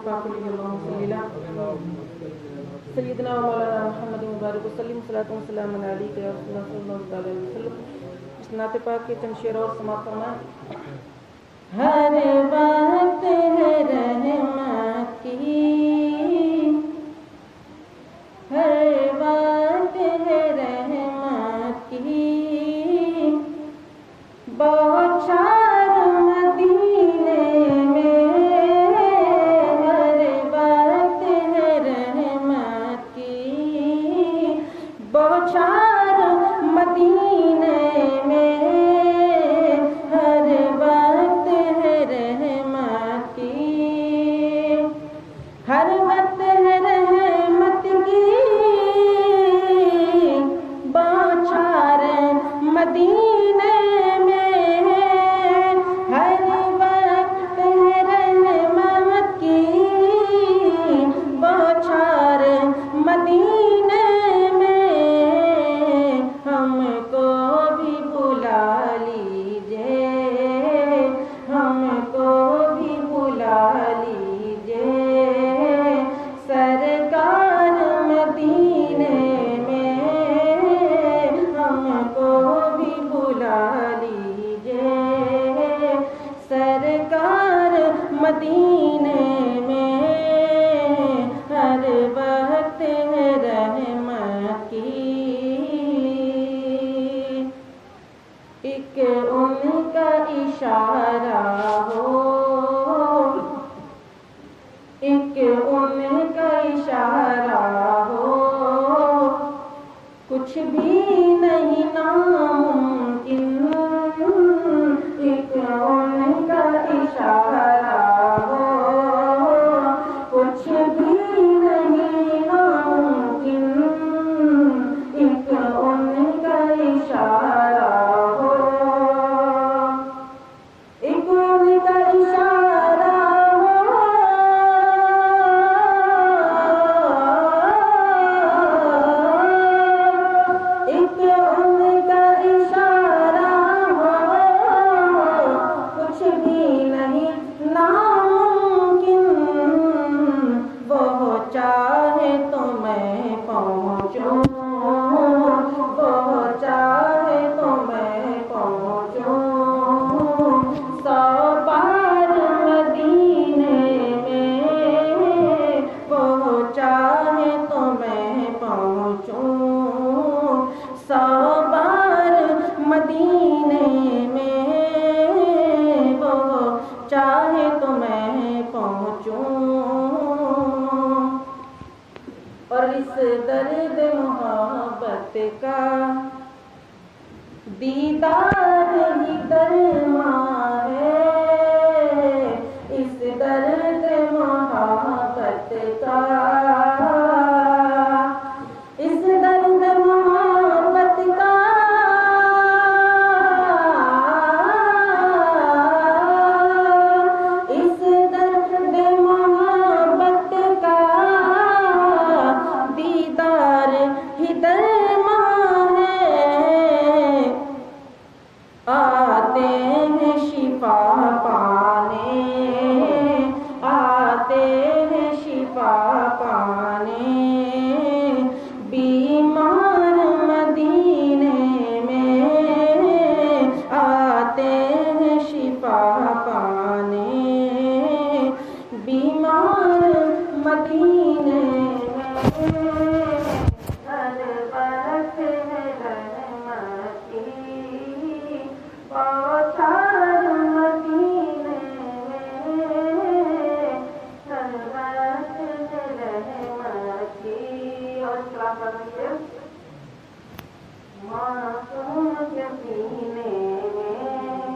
पाक सैयदना मौलाना मुहम्मद मुबारक वसल्लम सल्लल्लाहु अलैहि वसल्लम। इस नाते पाक के चंद शेर और समाप्त फरमाएं। हर बात है रहमत की, हर बात है रहमत की, बौछार मदीने में, हर बात है रहमत की, बौछार मदीने में, हर बात है रहमत की, हर वक्त है रहमत की, बौछार मदीने में, हर वक्त है रहमत की, बौछार मदीने में, हमको भी बुला लीजिए, हमको भी बुला लीजिए, सरकार मदीने में, हमको भी बुला लीजिए, सरकार मदीने में, हर वक्त है रहमत की। एक उनका इशारा हो, एक उनका इशारा हो, कुछ भी नहीं नामुमकिन, एक उनका इशारा हो, कुछ भी नहीं नामुमकिन, एक उनका इशारा हो, एक उनका इशारा हो, एक उनका इशारा हो, कुछ भी नहीं नामुमकिन, वो चाहे तो मैं पहुँचूं, वो चाहे तो मैं पहुँचूं, 100 बार मदीने में, वो चाहे तो मैं पहुँचूं, 100 बार मदीने में, वो चाहे तो मैं पहुँचूं। और इस दर्द मोहब्बत का दीदार ही दरमा है, इस दर्द मोहब्बत का, इस दर्द मोहब्बत का, इस दर्द मोहब्बत का दीदार ही दरमा है, आते हैं शिफा पाने, आते हैं शिफा पाने, बीमार मदीने में, आते हैं शिफा पाने, बीमार मदीने में, हर वक्त है रहमत की, बौछार मदीने में, हर वक्त है रहमत की। और सलाम करेंगे मासूम के सीने में,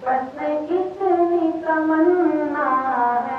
बस इतनी तमन्ना है,